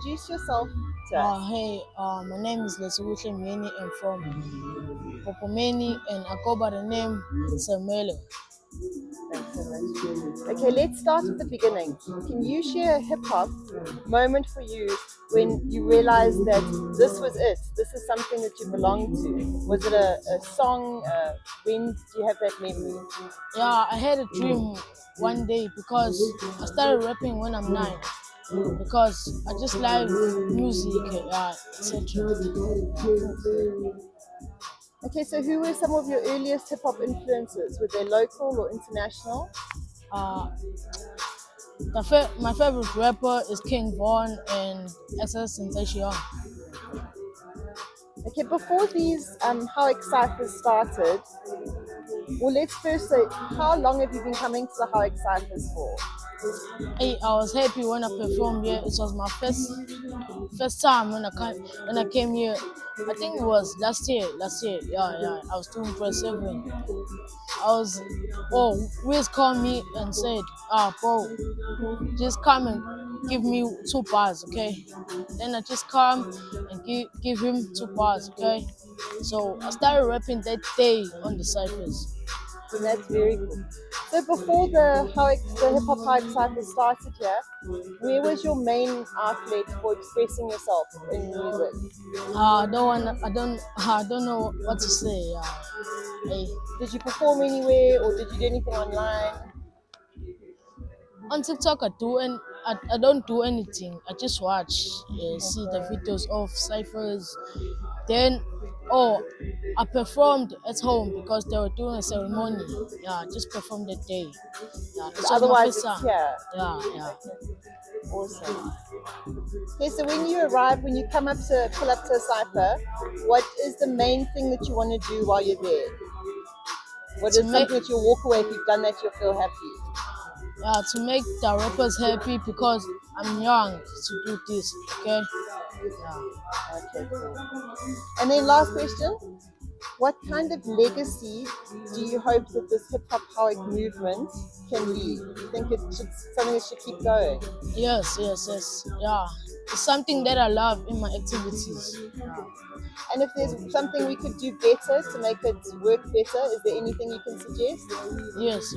introduce yourself to us? Hey, my name is HipHopHowick. I'm from Mpophomeni, and I go by the name Samelo. Thanks so much. Okay, let's start at the beginning. Can you share a hip-hop moment for you when you realized that this was it? This is something that you belong to. Was it a song? When did you have that memory? Yeah, I had a dream one day because I started rapping when I'm 9. Because I just like music, etc. Okay, so who were some of your earliest hip-hop influences? Were they local or international? My favorite rapper is King Von and SS Sensation. Okay, before these HOWick ciphers started, well, let's first say, how long have you been coming to the HOWick ciphers for? Hey, I was happy when I performed here. It was my first time when I came here. I think it was last year. Yeah. I was doing grade 7. Wiz called me and said, bro, just come and give me 2 bars, okay? Then I just come and give him 2 bars, okay? So I started rapping that day on the ciphers. So that's very cool. So before the hip-hop HOWick cyphers started here, where was your main outlet for expressing yourself in music? I don't know what to say. Hey. Did you perform anywhere or did you do anything online? On TikTok, I don't do anything. I just watch, see the videos of ciphers. Then, I performed at home because they were doing a ceremony. Yeah, I just performed that day. Yeah, it was Otherwise, my it's first time. here. Yeah. Awesome. Okay, so when you arrive, when you pull up to a cipher, what is the main thing that you want to do while you're there? What is something that you'll walk away if you've done that, you'll feel happy? Yeah, to make the rappers happy because I'm young to do this, okay? Yeah. Okay, cool. And then last question, what kind of legacy do you hope that this hip-hop HOWick movement can leave? Do you think it's something that should keep going? Yes. Yeah. It's something that I love in my activities. And if there's something we could do better to make it work better, is there anything you can suggest? Yes.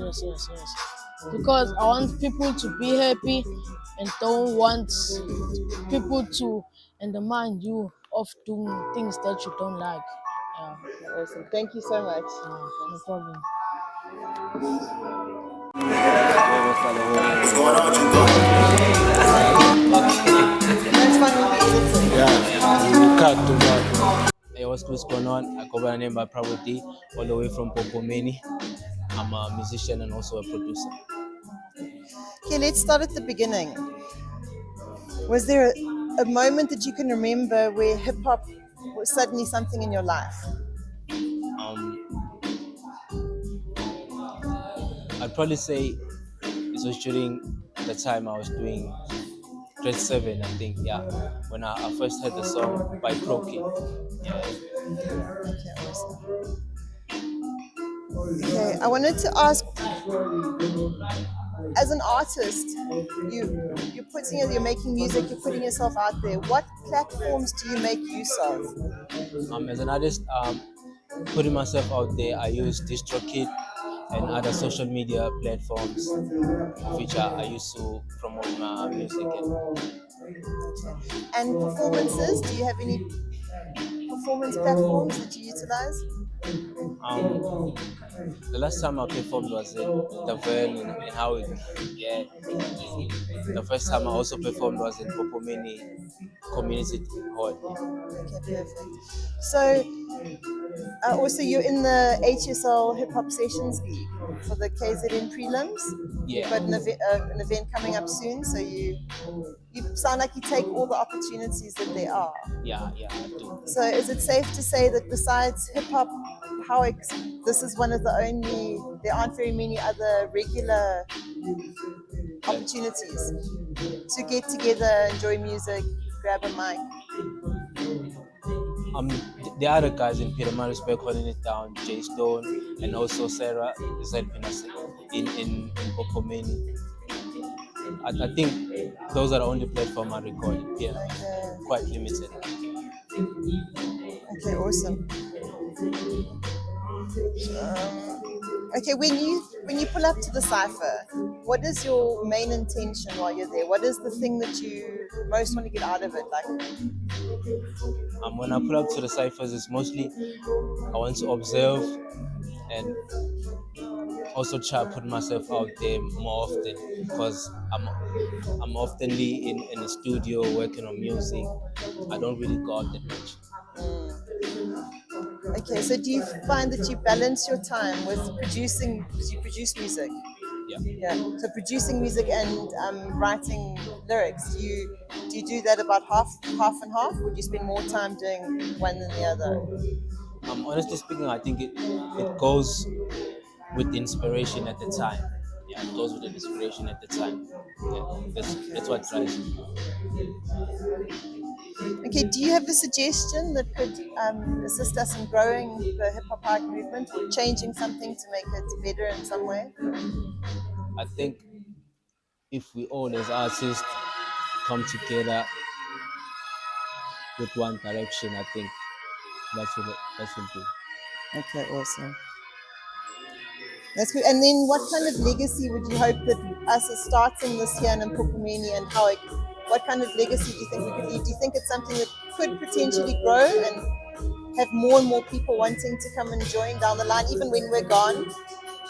Because I want people to be happy and don't want people to undermine you of doing things that you don't like. Yeah. Awesome. Thank you so much. No problem. What's going on, Hey, what's going on? I go by the name by D, all the way from Mpophomeni. I'm a musician and also a producer. Okay, let's start at the beginning. Was there a moment that you can remember where hip hop was suddenly something in your life? I'd probably say it was during the time I was doing grade 7, I think, when I first heard the song by Croaky. Yeah. Okay, awesome. Okay, I wanted to ask, as an artist, you're making music, you're putting yourself out there. What platforms do you make use of? As an artist, putting myself out there, I use DistroKid and other social media platforms, which I use to promote my music. And performances, do you have any performance platforms that you utilize? The last time I performed was in the Vale in HOWick. Yeah. The first time I also performed was in Mpophomeni Community Hall. Okay, perfect. So, also you're in the HSL Hip Hop Sessions League for the KZN prelims. Yeah. You've got an event coming up soon, so you sound like you take all the opportunities that there are. Yeah, I do. So is it safe to say that besides hip hop HOWick, this is one of the only, there aren't very many other regular opportunities to get together, enjoy music, grab a mic? The other guys in Pietermaritzburg holding it down, Jay Stone and also Sarah is helping us in Mpophomeni. I think those are the only platform I record. Yeah, Okay. quite limited. Okay, awesome. Okay, when you pull up to the cipher, what is your main intention while you're there? What is the thing that you most want to get out of it? Like, When I pull up to the ciphers, it's mostly I want to observe and also try to put myself out there more often because I'm oftenly in the studio working on music. I don't really go out that much. okay, so do you find that you balance your time with producing? Because you produce music, Yeah. yeah. So producing music and writing lyrics. Do you do that about half and half? Or do you spend more time doing one than the other? Honestly speaking, I think it goes with the inspiration at the time. Yeah, it goes with the inspiration at the time. Yeah, that's what drives me. Okay, do you have a suggestion that could assist us in growing the hip hop art movement or changing something to make it better in some way? I think if we all as artists come together with one direction, I think that will do. Okay, awesome. That's good. And then, what kind of legacy would you hope that us as starting this here in Mpophomeni and Howick, what kind of legacy do you think we could leave? Do you think it's something that could potentially grow and have more and more people wanting to come and join down the line, even when we're gone?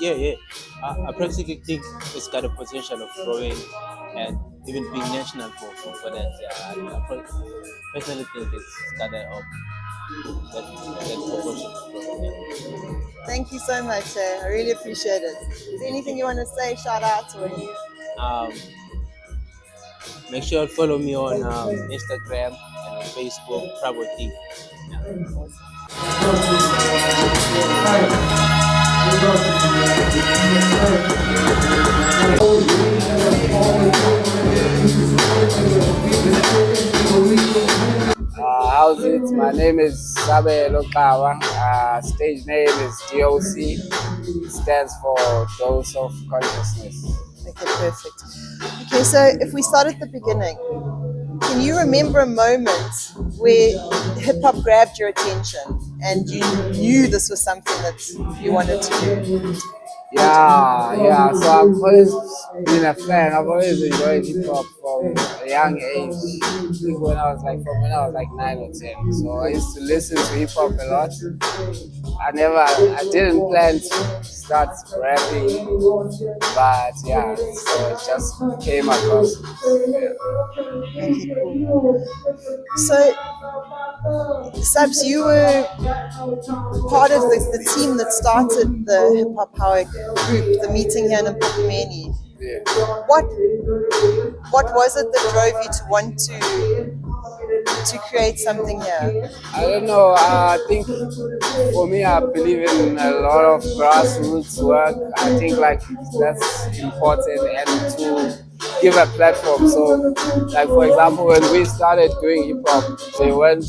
Yeah. I practically think it's got a potential of growing and even being national for that. Yeah, personally think it's got that proportion of growing. Yeah. Thank you so much. I really appreciate it. Is there anything you want to say, shout out, or any? Um, Make sure you follow me on Instagram and on Facebook, Praboti. How's it? My name is Sabe Lokawa. Stage name is DOC. It stands for Dose of Consciousness. Okay, perfect. Okay, so if we start at the beginning, can you remember a moment where hip hop grabbed your attention and you knew this was something that you wanted to do? Yeah. So I've always been a fan. I've always enjoyed hip hop from a young age. I think when I was like 9 or 10. So I used to listen to hip hop a lot. I didn't plan to start rapping, but yeah, so it just came across. Okay, cool. So, Subs, you were part of the team that started the HipHopHowick group, the meeting here in Mpophomeni. Yeah. What was it that drove you to want to create something here? I don't know. I think for me, I believe in a lot of grassroots work. I think like that's important and to give a platform. So, like for example, when we started doing hip hop, they weren't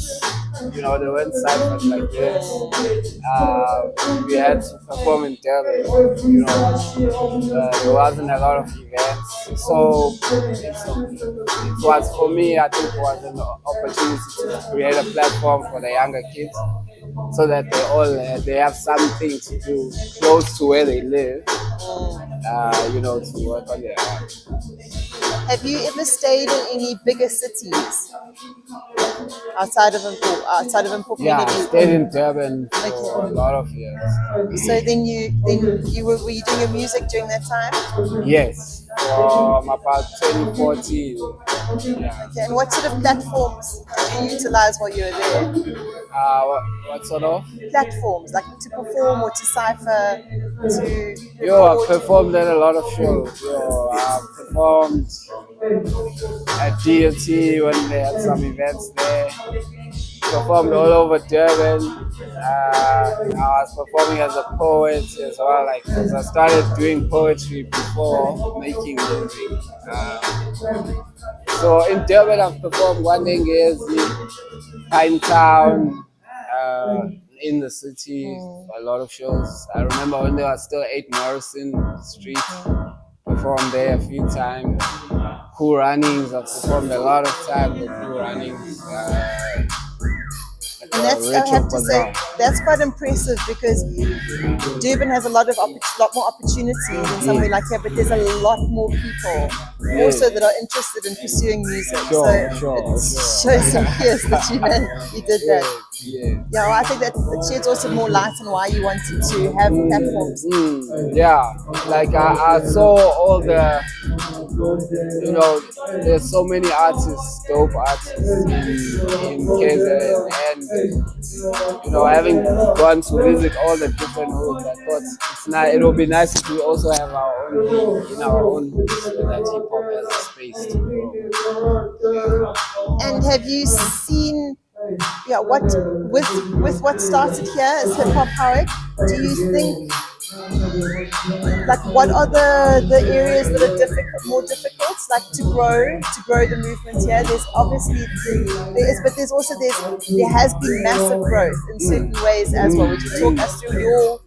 cyphers like this. We had to perform in Durban. There wasn't a lot of events, so it was for me. I think it was an opportunity to create a platform for the younger kids, so that they have something to do close to where they live. To work on their art. Have you ever stayed in any bigger cities outside of Mpophomeni? Yeah, I stayed in Durban for a lot of years. So then you were you doing your music during that time? Yes, from about 2014. Yeah. Okay, and what sort of platforms did you utilize while you were there? What sort of? Platforms, like to perform or to cipher, to I've performed at a lot of shows. I've performed at DLT when they had some events there. Performed all over Durban. I was performing as a poet as well, like because I started doing poetry before making music. So in Durban, I've performed one thing is Pine Town, in the city, a lot of shows. I remember when there was still 8 Morrison Street, performed there a few times. cool runnings. I've performed a lot of times with cool runnings. And that's, I have to say, that's quite impressive because Durban has a lot more opportunities in somewhere like here, but there's a lot more people also that are interested in pursuing music. So it shows some fears that you did that. Yeah, well, I think that it sheds also more light on why you wanted to have platforms. Yeah, like I saw all the, you know, there's so many artists, dope artists in KZN, and you know, having gone to visit all the different hoods, I thought it's nice. It would be nice if we also have our own beat in our own hoods, so that hip hop has a space to grow. And have you seen, what with what started here as HipHopHowick? Do you think, like, what are the areas that are more difficult, like to grow the movement here? There's obviously but there has been massive growth in certain ways as well. Would you talk us through your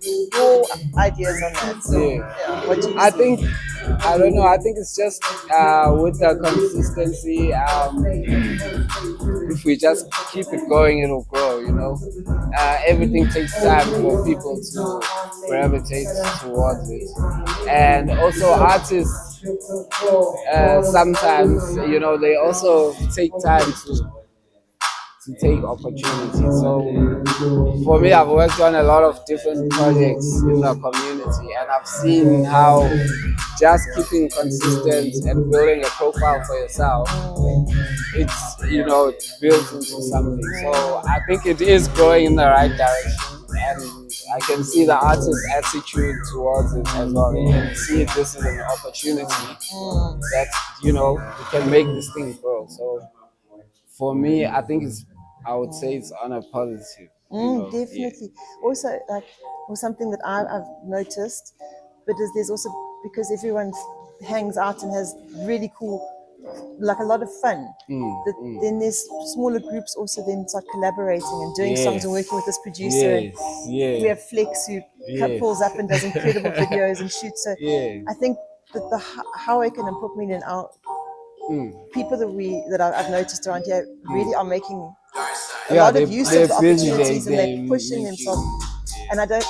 ideas on that? What do you I think, I don't know. I think it's just with the consistency. If we just keep it going, it'll grow. You know, everything takes time for people to gravitate towards it, and also artists. Sometimes, you know, they also take time to take opportunities. So for me, I've worked on a lot of different projects in the community, and I've seen how just keeping consistent and building a profile for yourself, it's, you know, it builds into something. So I think it is going in the right direction, and I can see the artist's attitude towards it as well. You can see this is an opportunity that, you know, you can make this thing grow. So for me, I think I would say it's on a positive. Definitely. Also, like, or something that I've noticed, but there's also, because everyone hangs out and has really cool, like a lot of fun. Then there's smaller groups also then start collaborating and doing songs and working with this producer. We have Flex who pulls up and does incredible videos and shoots. So I think that the Howick and Mpophomeni and our people that I've noticed around here really are making a lot of use of the opportunities, and they're pushing themselves. And I don't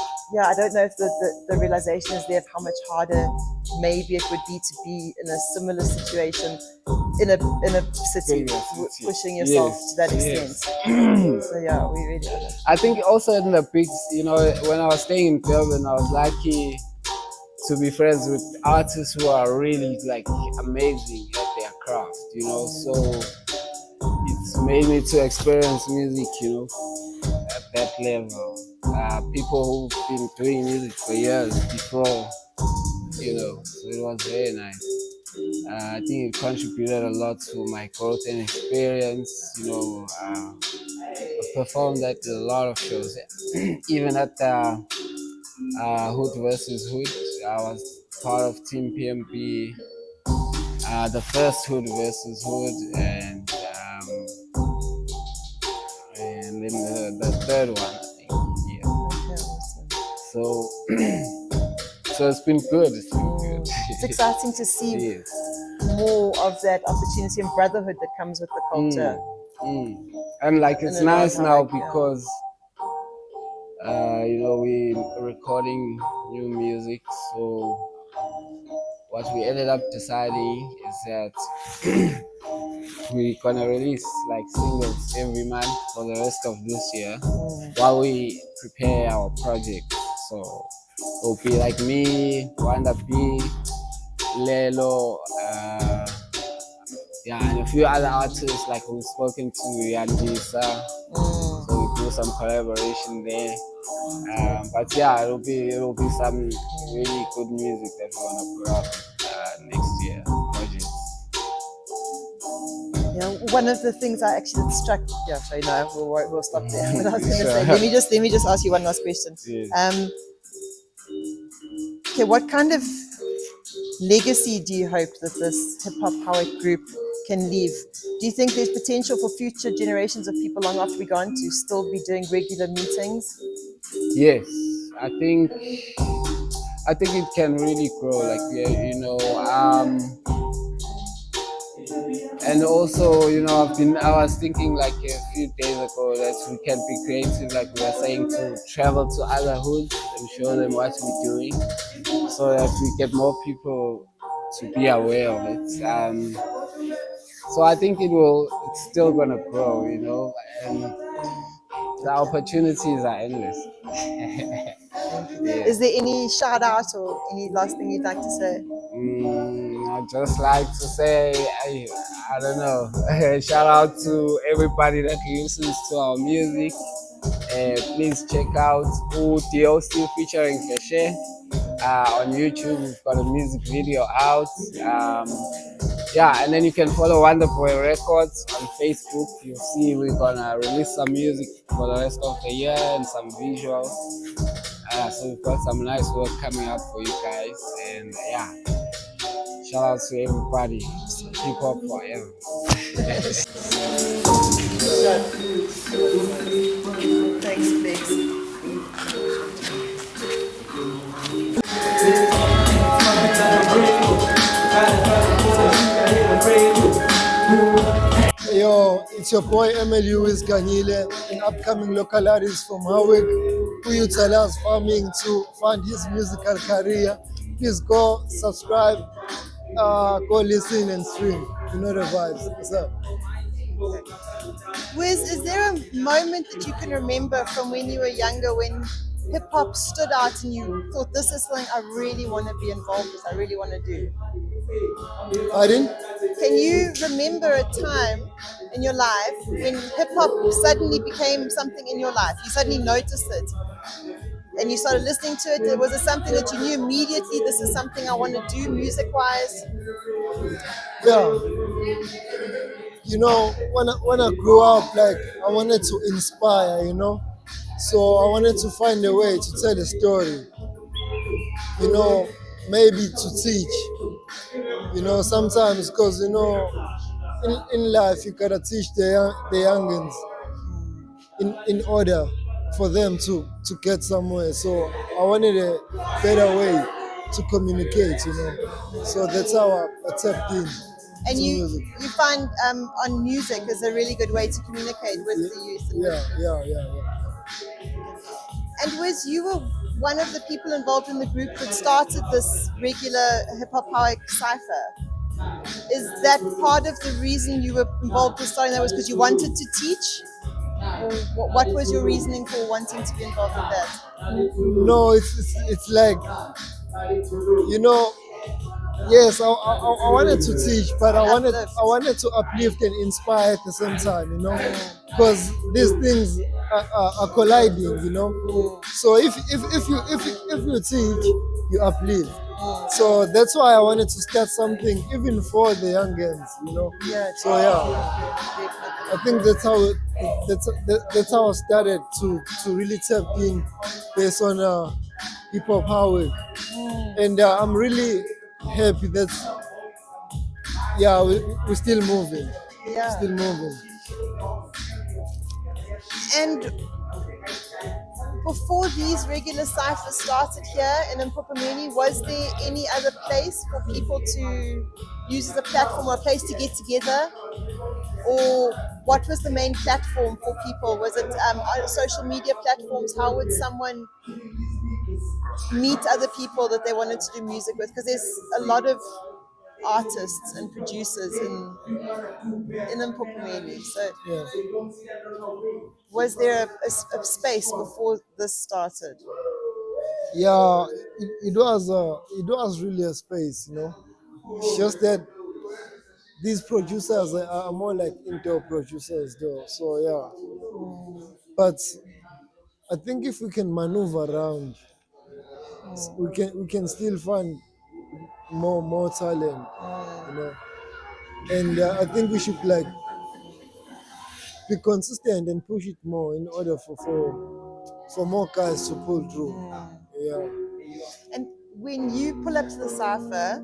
know if the realization is there of how much harder maybe it would be to be in a similar situation in a city, pushing yourself to that extent. So yeah, we really are. I think also in the big, you know, when I was staying in Durban, I was lucky to be friends with artists who are really like amazing at their craft, you know. So it's made me to experience music, you know, at that level. People who've been doing music for years before, you know, so it was very nice. I think it contributed a lot to my growth and experience, you know. I performed at a lot of shows, even at the Hood versus Hood. I was part of Team PMP, the first Hood versus Hood, and then the third one, I think. So, so it's been good. It's been good. It's exciting to see more of that opportunity and brotherhood that comes with the culture. And like, it's nice now because you know, we're recording new music. So what we ended up deciding is that we're gonna release like singles every month for the rest of this year while we prepare our project. So it'll be like me, Wanda B, Lelo, and a few other artists, like we've spoken to Yandisa. So we do some collaboration there. But yeah, it'll be some really good music that we wanna put out next year. Projects. Yeah, one of the things I actually struck. Yeah, sorry, no, we'll stop there. But I was going to say, let me just ask you one last question. Okay, what kind of legacy do you hope that this HipHopHowick group can leave? Do you think there's potential for future generations of people long after we're gone to still be doing regular meetings? Yes, I think it can really grow. Like, you know, And also, I was thinking like a few days ago that we can be creative, like we are saying, to travel to other hoods and show them what we're doing, so that we get more people to be aware of it. So I think it's still gonna grow, and the opportunities are endless. Yeah. Is there any shout out or any last thing you'd like to say? I'd just like to say, I don't know, shout out to everybody that listens to our music. Please check out DOC featuring Keshe on YouTube. We've got a music video out. Yeah, and then you can follow Wonderboy Records on Facebook. You'll see we're gonna release some music for the rest of the year and some visuals. So we've got some nice work coming up for you guys, and yeah, shout out to everybody. Hip hop forever. Thanks, Flex. Yo, it's your boy MLU is Ganile, an upcoming local artist from Howick, who utilize farming to fund his musical career. Please go subscribe, go listen and stream. You know the vibes. What's up? Wiz, is there a moment that you can remember from when you were younger when hip hop stood out and you thought, this is something I really want to be involved with, I really want to do? I didn't? Can you remember a time in your life when hip hop suddenly became something in your life? You suddenly noticed it and you started listening to it. Was it something that you knew immediately, this is something I want to do music wise? Yeah. You know, when I grew up, like, I wanted to inspire, So I wanted to find a way to tell a story, maybe to teach, sometimes, because, in life you gotta teach the youngins in order for them to get somewhere. So I wanted a better way to communicate, So that's how I tapped in. And to you music. you find on music is a really good way to communicate with the youth. Yeah. And Wiz, you were one of the people involved in the group that started this regular HipHopHowick cypher. Is that part of the reason you were involved with starting that was because you wanted to teach? Or what was your reasoning for wanting to be involved with that? No, it's like, yes, I wanted to teach, but I wanted to uplift and inspire at the same time, because these things are colliding, So if you teach, you uplift. So that's why I wanted to start something even for the youngins, Yeah. So I think that's how I started to really tap in based on HipHopHowick, and I'm really happy that we're still moving. Yeah. Still moving. And before these regular ciphers started here in Mpophomeni, was there any other place for people to use as a platform or a place to get together? Or what was the main platform for people? Was it social media platforms? How would someone meet other people that they wanted to do music with? Because there's a lot of artists and producers in Mpophomeni. So Yeah. was there a space before this started? Yeah, it was really a space, It's just that these producers are more like indoor producers, though. So but I think if we can maneuver around, we can still find more talent, And I think we should like be consistent and push it more in order for more guys to pull through. Yeah. And when you pull up to the cypher,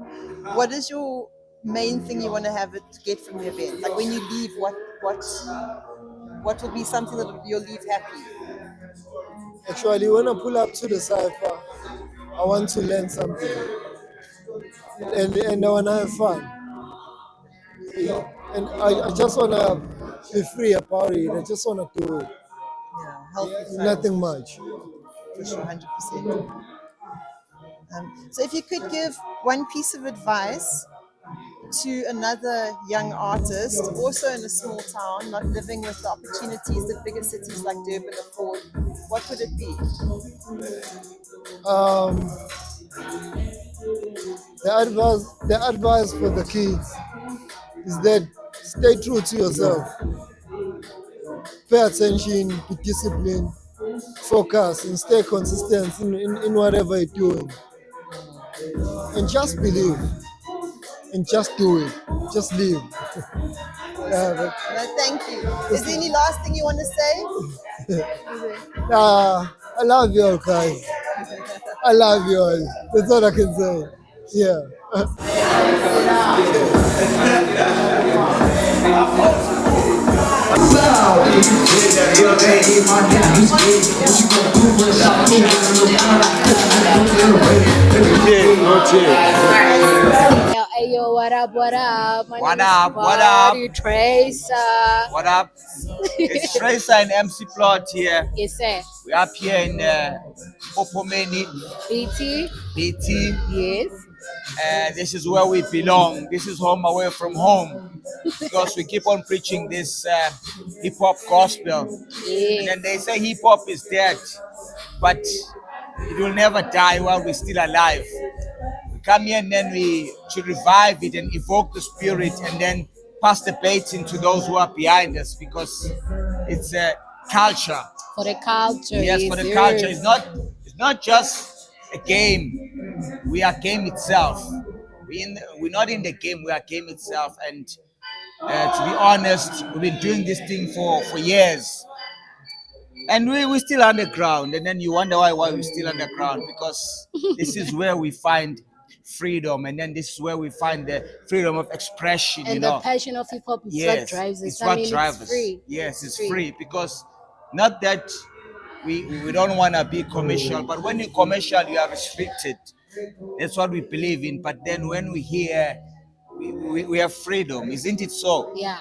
what is your main thing you want to have it to get from the event? Like when you leave, what will be something that you'll leave happy? Actually, when I pull up to the cypher, I want to learn something, and I want to have fun. and I just wanna be free about it. I just wanna do it. Yeah, healthy fun. Nothing much. For sure, 100%. So if you could give one piece of advice to another young artist, also in a small town, not living with the opportunities that bigger cities like Durban afford, what would it be? Um, the advice for the kids is that stay true to yourself. Pay attention, be disciplined, focus, and stay consistent in whatever you're doing. And just believe and just do it. Just live. No, thank you. Is there any last thing you want to say? I love you all, guys. I love you all. That's all I can say. Yeah. Yo, what up, what up? My What name is up, what up? Buddy Tracer. What up? It's Tracer and MC Plot here. Yes, sir. We're up here in Mpophomeni, BT. BT. Yes. This is where we belong. This is home away from home. Because we keep on preaching this hip hop gospel. Yes. And then they say hip hop is dead, but it will never die while we're still alive. We come here and then we should revive it and evoke the spirit and then pass the baton to those who are behind us, because it's a culture. For the culture. Yes, for the culture. It's not just a game. We are game itself. We're not in the game. We are game itself. And to be honest, we've been doing this thing for years. And we're still underground. And then you wonder why we're still underground, because this is where we find freedom, and then this is where we find the freedom of expression. And the passion of hip hop is what drives us. It's what drives us. Free. Yes, it's free, because not that we don't want to be commercial, but when you're commercial, you are restricted. That's what we believe in. But then when we hear, we have freedom, isn't it so? Yeah.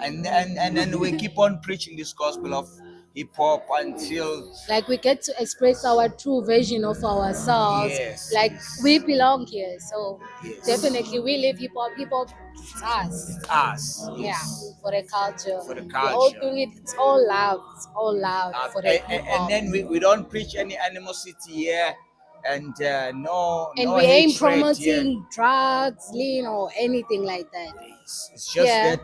And then we keep on preaching this gospel of hip hop until like we get to express our true version of ourselves. Yes, like yes. we belong here, so Yes. definitely we live hip hop. Hip hop, it's us. us. Yeah, Yes. for the culture. For the We're all culture. doing it. It's all love. It's all love for the hip hop. And then we don't preach any animosity here, and no. And no we ain't hatred promoting here. drugs, lean, or anything like that. It's just that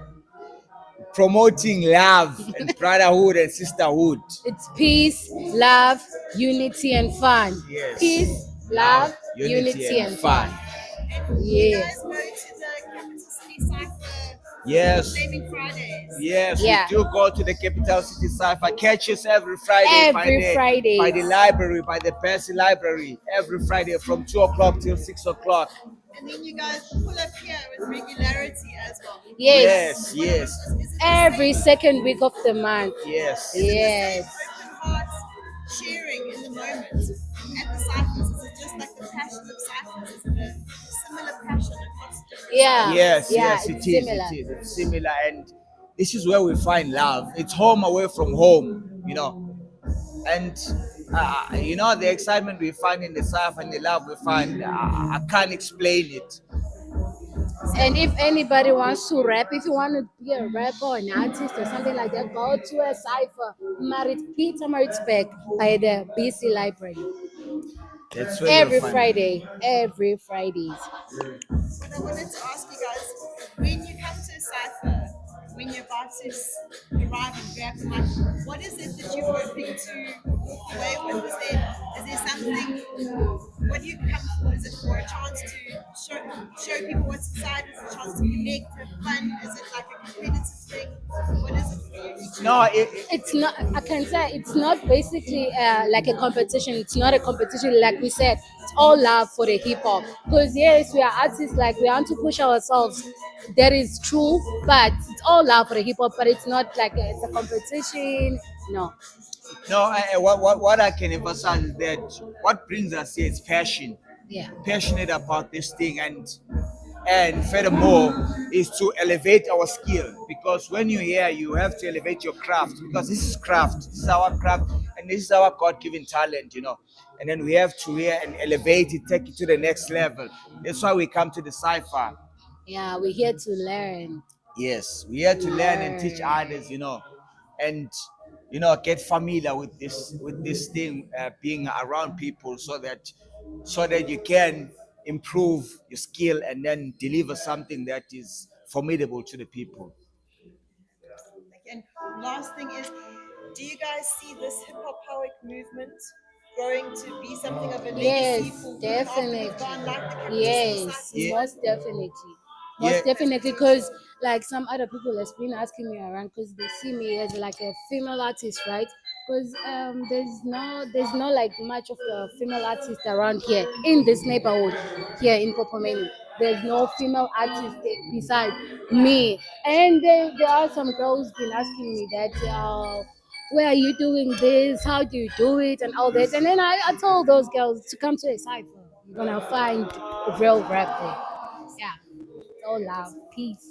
promoting love and brotherhood and sisterhood. It's peace, love, unity, and fun. Yes. Peace, love, unity, and fun. Yes. Go to the Capital City Cypher Yes. Flaming Fridays. Yes, Yeah. we do go to the Capital City Cypher. Catch us every Friday. Every Friday. By the library, by the Percy Library. Every Friday from 2 o'clock till 6 o'clock. And then you guys pull up here with regularity as well. Yes. Yes. Is it Every second week of the month. Yes. Yes. open heart sharing in the moment at the cyphers? Is it just like the passion of cyphers? Is it a similar passion across different Yeah. Yes, Yeah, yes, it's it is. similar. It is. It's similar, and this is where we find love. It's home away from home, And the excitement we find in the cypher and the love we find, I can't explain it. And if anybody wants to rap, if you want to be a rapper or an artist or something like that, go to a cypher, Peter Maritzburg by the BC Library. That's where Every you'll find Friday. Every Fridays. And I wanted to ask you guys, when you come to a cypher, when you're about to arrive and grab the mic, what is it that you're hoping to walk away with? Is there something? What do you come for? Is it for a chance to show people what's inside? Is it a chance to connect, have fun? Is it like a competitive thing? What is it for you? No, It's not, I can say it's not basically like a competition. It's not a competition, like we said. It's all love for the hip hop. Because yes, we are artists, like we want to push ourselves. That is true, but it's all love for the hip hop. But it's not like it's a competition. No. No, what I can emphasize is that what brings us here is passion. Yeah. Passionate about this thing, and And furthermore, is to elevate our skill, because when you're here, you have to elevate your craft, because this is craft, this is our craft, and this is our God-given talent, And then we have to here and elevate it, take it to the next level. That's why we come to the cypher. Yeah, we're here to learn. Yes, we have to learn and teach others, and get familiar with this thing, being around people, so that you can improve your skill and then deliver something that is formidable to the people. And last thing is, do you guys see this HipHopHowick movement growing to be something of a legacy Yes, for definitely. after gone, like the Cactus Yes, Yeah. most definitely. Yeah. Most definitely, because like some other people has been asking me around because they see me as like a female artist, right? Because there's no like much of a female artist around here in this neighborhood here in Mpophomeni. There's no female artist beside me, and there are some girls been asking me that. Where are you doing this? How do you do it? And all that. And then I told those girls to come to a cypher. You're gonna find a real rap there. Yeah. It's all love. Peace.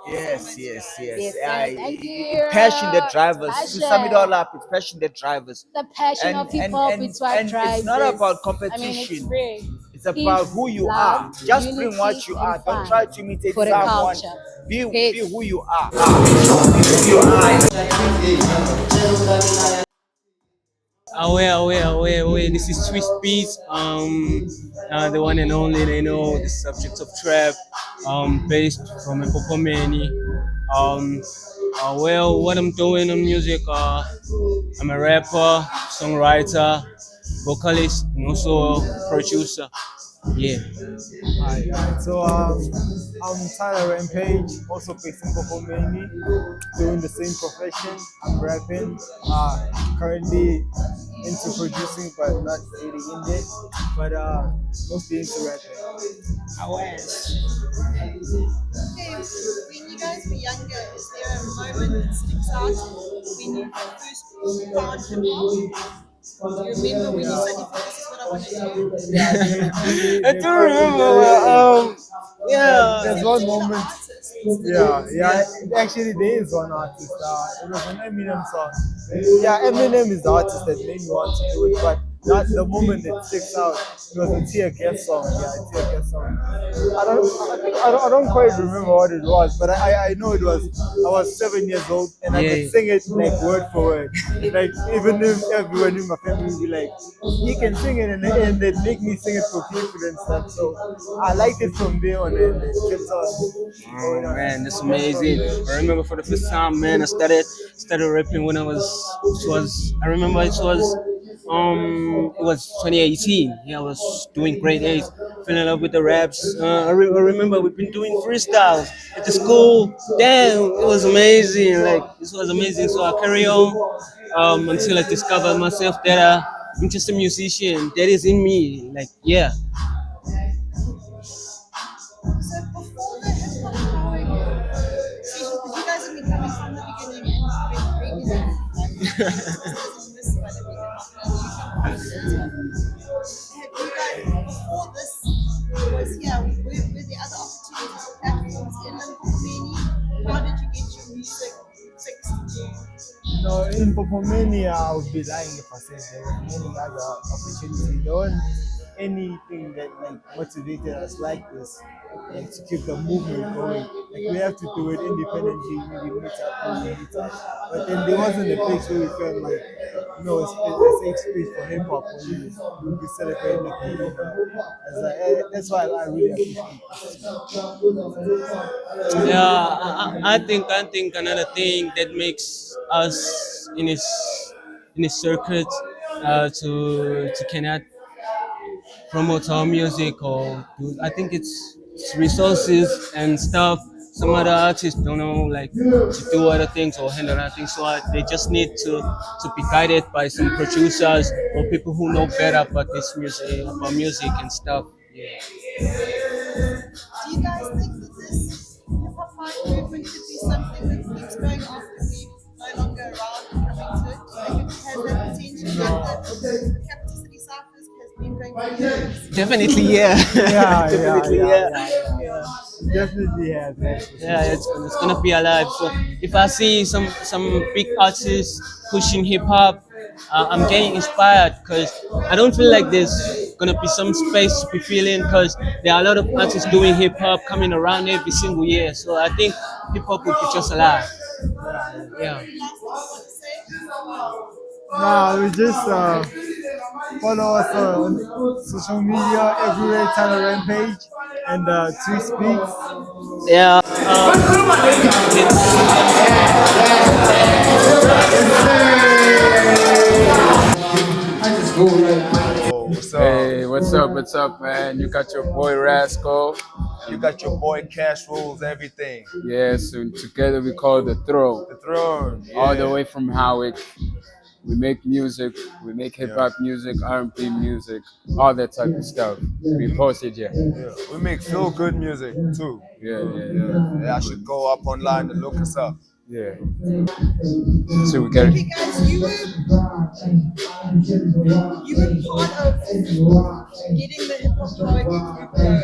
Yes, yes, yes. Yes, sir. Thank you. Passion that drivers. Passion. To sum it all up, it's passion that drivers. The passion of hip hop, it's what drives it's not this. about I mean, competition. it's free. It's about Peace, who you love, are. Just bring unity, what you are. and Don't fun try to imitate for the someone. culture. Be Peace. who you are. Be who you are. Away. This is Twist Beats. The one and only. They know the subject of trap. Based from Mpophomeni. What I'm doing on music. I'm a rapper, songwriter, vocalist, and also producer. Yeah. Alright. So I'm Tyler Rampage, also based in Mpophomeni, doing the same profession. I'm rapping. Currently into producing, but not really in it. But mostly into rapping. Okay, when you guys were younger, is there a moment that sticks out when you first found hip hop? Do you remember when you said, "This is what I want to do"? I do remember. There's one moment. Yeah. Actually, there is one artist. It was an Eminem song. Yeah, Eminem is the artist that made me want to do it, but not the moment that sticks out. It was a Tear Gas song. Yeah, a Tear Gas song. I don't quite remember what it was, but I know it was. I was 7 years old and I could sing it like word for word. Like even if everyone in my family would be like, "He can sing it," and they'd make me sing it for people and stuff. So I liked it from there on, and it kept on. Oh man, that's amazing. I remember for the first time, man, I started rapping when I remember it was 2018. Yeah, I was doing grade 8, fell in love with the raps. I remember we've been doing freestyles at the school. Damn, it was amazing. Like this was amazing. So I carry on until I discover myself that I'm just a musician. That is in me. Like yeah. So before the hip hop power sessions, because you guys have been coming from the beginning and been bringing it, miss by the beginning. Have you guys, before this was here, were there other opportunities or platforms in Mpophomeni? How did you get your music fixed? No, in Mpophomeni, I would be lying if I said there were many other opportunities. There weren't anything that like motivated us like this, like to keep the movement going. Like we have to do it independently, maybe meet up. But then there wasn't a place where we felt like, it's a safe space for hip hop when we'll be celebrating the community. That's why I really appreciate it. Yeah, I think another thing that makes us in this circuit to cannot promote our music or do, I think it's resources and stuff. Some other artists don't know like to do other things or handle other things, so they just need to be guided by some producers or people who know better about this music and stuff. Yeah. Do you guys think that this hip hop movement could be something that keeps going after we're no longer around and coming to it? Do you think it has that potential that the Capacity Cyphers has been going for years? Definitely, yeah. Yeah, Definitely, yeah. definitely have. That's for sure. Yeah, it's gonna be alive. So if I see some big artists pushing hip hop, I'm getting inspired because I don't feel like there's gonna be some space to be filling because there are a lot of artists doing hip hop coming around every single year. So I think hip hop will be just alive. Yeah. Nah, we just follow us on social media everywhere, Tyler Rampage and Tweet Speaks. Yeah. What's up? Hey, what's up, man? You got your boy Rascal. You got your boy Cash Rules Everything. Yes, and together we call The Throne. The Throne. Yeah. All the way from Howick. We make music, we make hip hop music, R&B music, all that type of stuff. We posted, yeah. We make feel good music too. Yeah. I should go up online and look us up. Yeah. So we got Okay, guys, you were part of getting the HipHopHowick group going.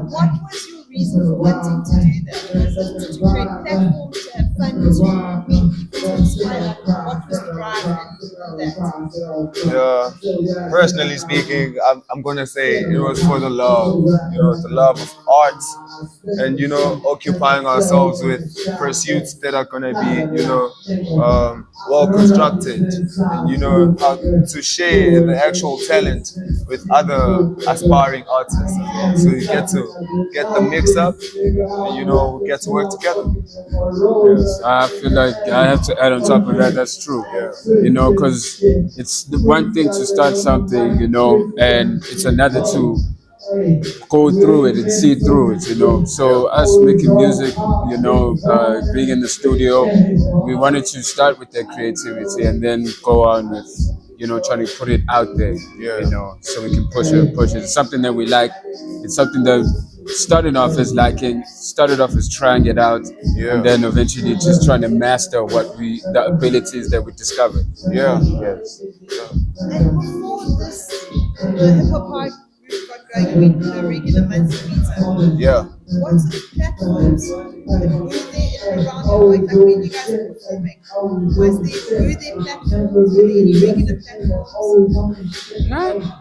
What was your reason for wanting to do that? Was it to create platforms, to have fun, to meet people, to inspire? What was the drive in that? Personally speaking, I'm gonna say it was for the love, the love of art, and occupying ourselves with pursuits that are gonna be, well constructed, and how to share the actual talent with other aspiring artists as well. So you get to get the mix up, and we get to work together. Yes, I feel like I have to add on top of that. That's true. Because it's the one thing to start something, and it's another to go through it and see through it, So us making music, being in the studio, we wanted to start with that creativity and then go on with, trying to put it out there, so we can push it. It's something that we like. It's something that started off as trying it out, and then eventually just trying to master the abilities that we discovered. Yes. And before this, the HipHopHowick group got going, I mean, the regular monthly meetup. What sort of platforms were there around Hawaii? Like when you guys were performing, were there platforms? Were there any regular platforms?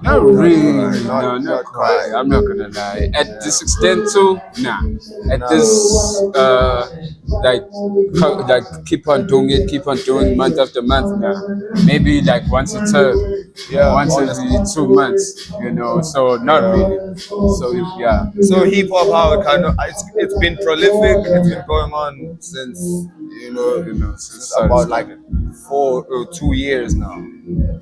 Not really. No, not quite. I'm not gonna lie. At this extent, too, nah. At this, like keep on doing month after month. Nah. Maybe like once a term. Once every 2 months. So not really. So yeah. So hip hop, how it's been prolific. It's been going on since since about like 2 years now,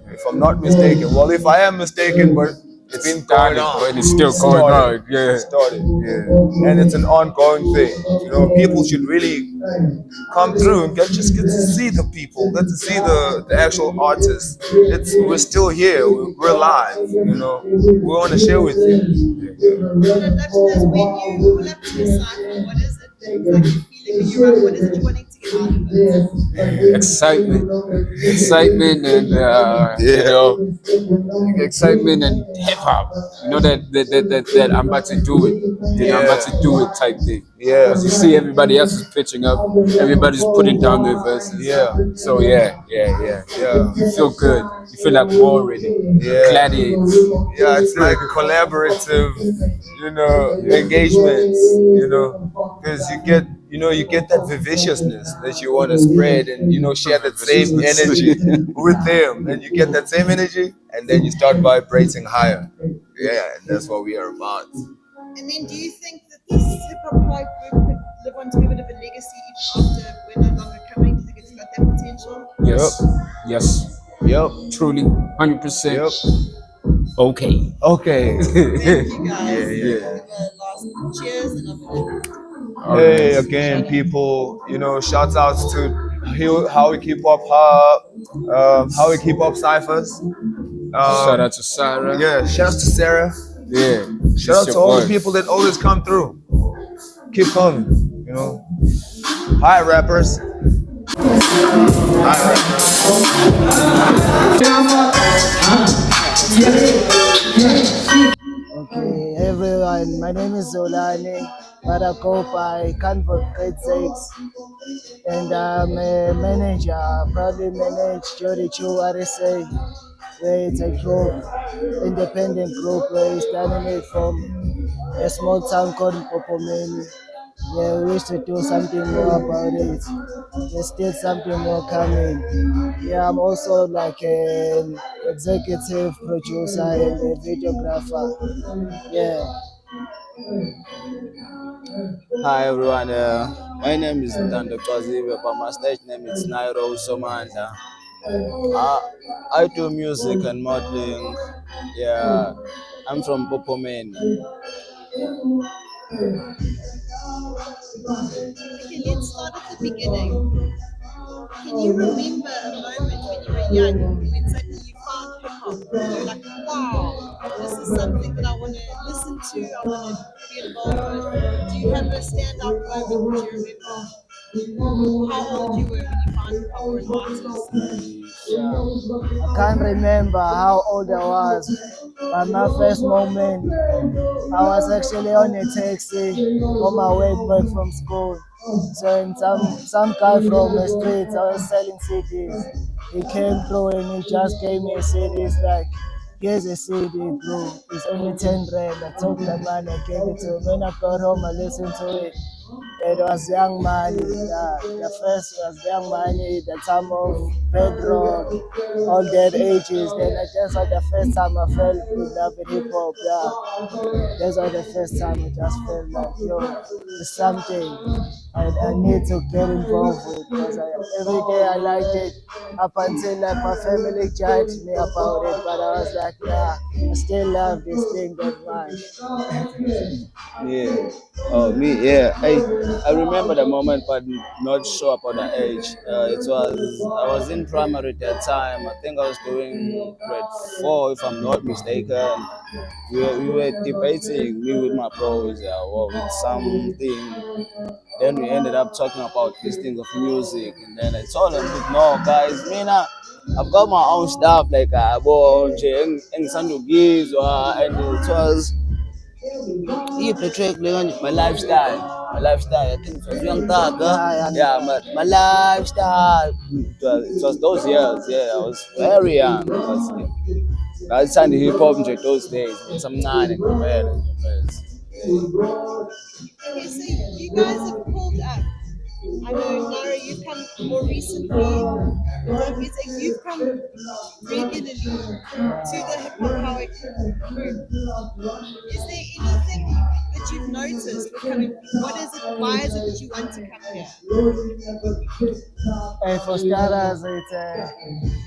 if I'm not mistaken. Well, if I am mistaken, but it's been going on. But it's still going on. Yeah. It started. And it's an ongoing thing. People should really come through and just get to see the people, get to see the actual artists. We're still here. We're live. We want to share with you. When you pull up to the cypher, what is it like you're feeling when you're up? What is it you're wanting to get out of it? Excitement and excitement and hip hop. That I'm about to do it. I'm about to do it type thing. Because you see everybody else is pitching up, everybody's putting down their verses. So yeah. You feel good. You feel like war really. Gladiators. It's like collaborative, engagements, because you get that vivaciousness that you want to spread and share that same energy with them, and you get that same energy, and then you start vibrating higher. And that's what we are about. And then, do you think that this HipHopHowick group could live on to be a bit of a legacy even after we're no longer coming? Do you think it's got that potential? Yes. Truly, 100%. Okay. Thank you guys. Give a last cheers and Hey, again, people, shout outs to Howick HipHop Cyphers. Shout out to Sarah. Shout out to Sarah. Shout out to all the people that always come through. Keep coming, Hi, rappers. Okay, everyone, And my name is Zolani, but I go by Convert Grade 6. And I'm a manager, probably manage Jody Chu RSA, where it's a group, independent group, where we're starting it from a small town called Mpophomeni. Yeah, we wish to do something more about it. There's still something more coming. Yeah, I'm also like an executive producer and a videographer. Yeah. Hi everyone, my name is Dando Kwaziwe, but my stage name is Nairo Somanda. I do music and modeling. Yeah, I'm from Mpophomeni. Okay, let's start at the beginning. Can you remember a moment when you were young when suddenly you found hip hop and you're like, wow, this is something that I want to listen to, I want to be involved with? Do you have a standout moment? Do you remember how old you were when you found hip hop or an artist? I can't remember how old I was, but my first moment, I was actually on a taxi on my way back from school. So in some guy from the streets, I was selling CDs. He came through and he just gave me a CD. He's like, here's a CD, bro. It's only 10 rand. I took the money, I gave it to him. When I got home, I listened to it. It was Young Money. The first was Young Money, the time of bedrock, all that ages. Then that's was the first time I felt in love with hip hop. Yeah, that's was the first time I just felt like, yo, it's something I need to get involved with because every day I liked it up until like my family judged me about it. But I was like, yeah, I still love this thing that much. Yeah. Oh, me, yeah. I remember the moment, but not sure about the age. I was in primary at that time. I think I was doing grade 4, if I'm not mistaken. We were debating, me with my bros, with something. Then we ended up talking about this thing of music. And then I told them, no, guys, I've got my own stuff, like, and it was my lifestyle. My lifestyle. I think it was Young Thug. Yeah, my lifestyle. It was those years. Yeah, I was very young. I signed hip hop in those days. Some nine Okay, so you guys have pulled up. I know, Nara, you've come more recently. Don't you think you've come regularly to the HipHopHowick group? Is there anything that you've noticed with coming? What is it? Why is it that you want to come here? For starters,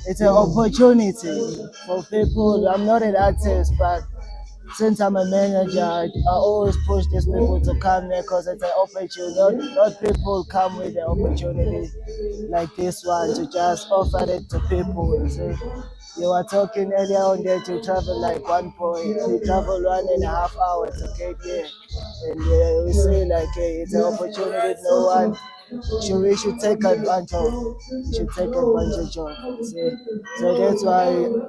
it's an opportunity for people. I'm not an artist, but since I'm a manager, I always push these people to come here because it's an opportunity. Not people come with the opportunity like this one to just offer it to people. You see, you were talking earlier on that you travel like you travel 1.5 hours to get here, and we say like it's an opportunity. No one. We should take advantage of. We should take advantage of. See? So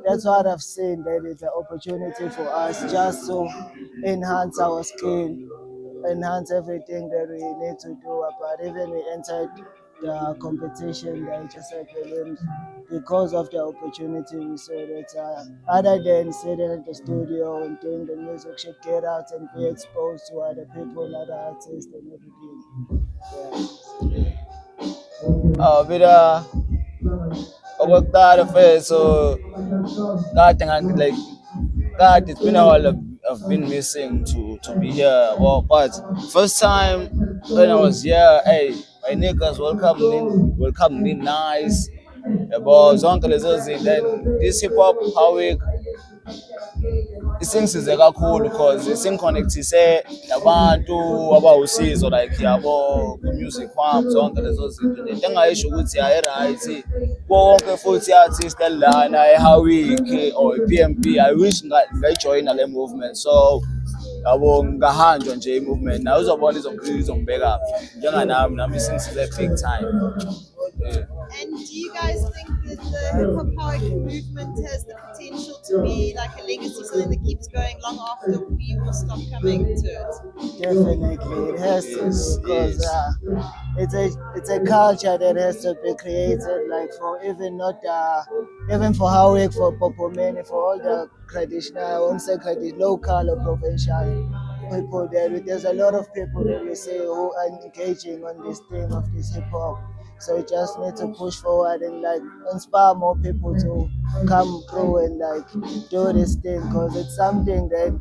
that's what I've seen. That it's an opportunity for us just to enhance our skill, enhance everything that we need to do. But even we entered the competition, the HSI prelims, because of the opportunity we saw that other than sitting in the studio and doing the music, should get out and be exposed to other people, other artists, and everything. Vida okokuqala first, so God, it's been a while I've been missing to be here. Well, but first time when I was here, hey, my niggas welcome me nice. Yabo zonke lezo zinto. Then this hip hop Howick isingisize kakhulu because isingiconnectise nabantu abawusizo like yabo ku-music wami zonke lezo zinto. Into engayisho ukuthi right wonke futhi artist lana eHowick or i-PMP, I wish ngayijoyina le movement. So yabo ngahanjwa nje i-movement nayo uzobona izongibeka njenganami isingisize big time. And do you guys think that the HipHopHowick movement has the potential to be like a legacy, something that keeps going long after we will stop coming to it? Definitely, it has to be, because it's a culture that has to be created, like for even not even for Howick, for Mpophomeni, for all the traditional, I won't say local or provincial people there. There's a lot of people that we see who are engaging on this thing of this hip hop. So we just need to push forward and like inspire more people to come through and like do this thing, because it's something that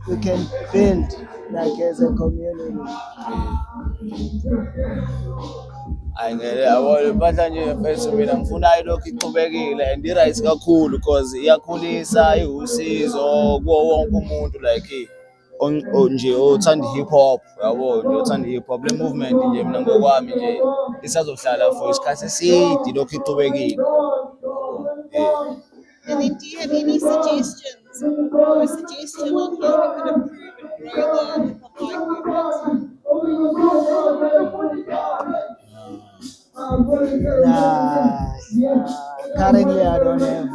we can build like as a community. Impahla nje mfethu mina ngifuna ilokhu iqhubekile and i-right kakhulu because iyakhulisa, iwusizo kuwo wonke umuntu like nje othanda i-hip hop, yabo nje othanda i-hip hop. Le movement nje mina ngokwami nje isazohlala for isikhathi eside ilokhu iqhubekile. And then do you have any suggestions or a suggestion on how we could improve and grow the HipHopHowick movement? Currently I don't have.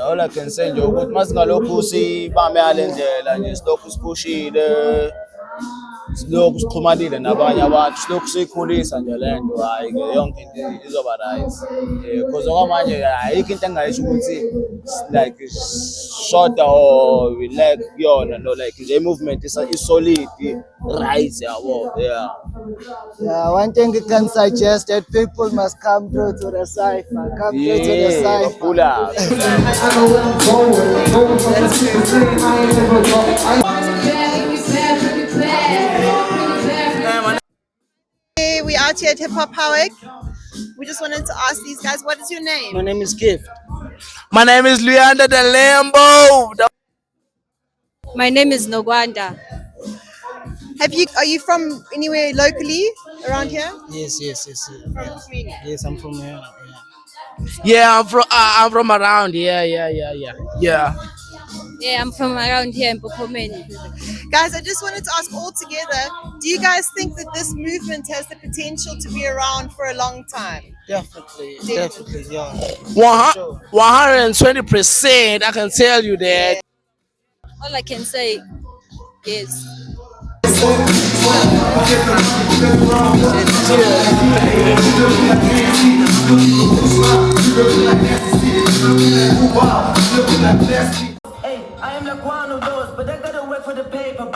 All I can say nje ukuthi masingalokhu sibambe ngale ndlela nje silokhu siphushile, silokhu sixhumanile nabanye abantu, silokhu siyikhulisa nje le nto, hayi ke yonke into izoba right. Because okwamanje ayikho into engayisho ukuthi like short or we lack kuyona, no, like nje movement is solid, right, yabo. Yeah, one thing you can suggest that people must come through to the cypher. Come through to the cypher. Pull out. Hey, we out here at HipHopHowick. We just wanted to ask these guys, what is your name? My name is Gift. My name is Leander the Lambo. My name is Nogwanda. Are you from anywhere locally around here? Yes. From Mpophomeni? Yes, I'm from here. Yeah, I'm from around. Yeah. Yeah, I'm from around here in Mpophomeni. Guys, I just wanted to ask all together, do you guys think that this movement has the potential to be around for a long time? Definitely, yeah. 120%, I can tell you that. All I can say is hey, I am like one of those, but I gotta work for the paper.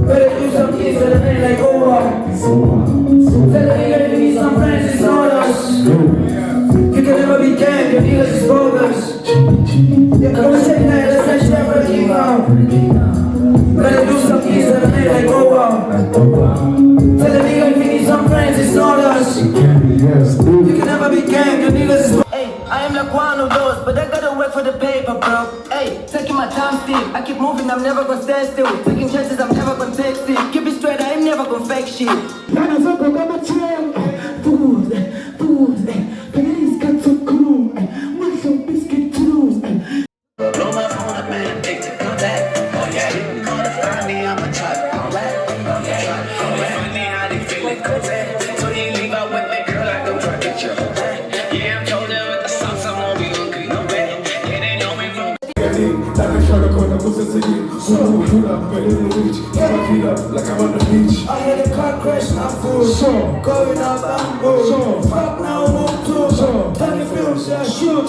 Better do some things that are like over. Tell me you're gonna need some friends, it's not us. You can never be gang, your niggas is bogus. You're gonna say that, let's not share for the king out. Better do some things that are like over. Tell me you're gonna need some friends, it's not us. You can never be gang, your niggas is bogus. Hey, I am like one of those, but I gotta work for the paper, bro. Hey, taking my time still. I keep moving, I'm never gonna stand still. Taking chances, I'm never gonna take it. Keep it straight, I ain't never gonna fake shit. Blow my phone up, man, take to come back. Oh yeah, call to find me, I'ma try to come back. Oh yeah, funny how they feel it goes back. So you leave out with that girl, I go try to get you back. Yeah, I'm told her with the sauce, I won't be hungry, no way. Yeah, they know me from like I'm on the beach. I had a car crash, I'm full. Going up, I'm full. Fuck now, move to. Tell me, feel, shoot.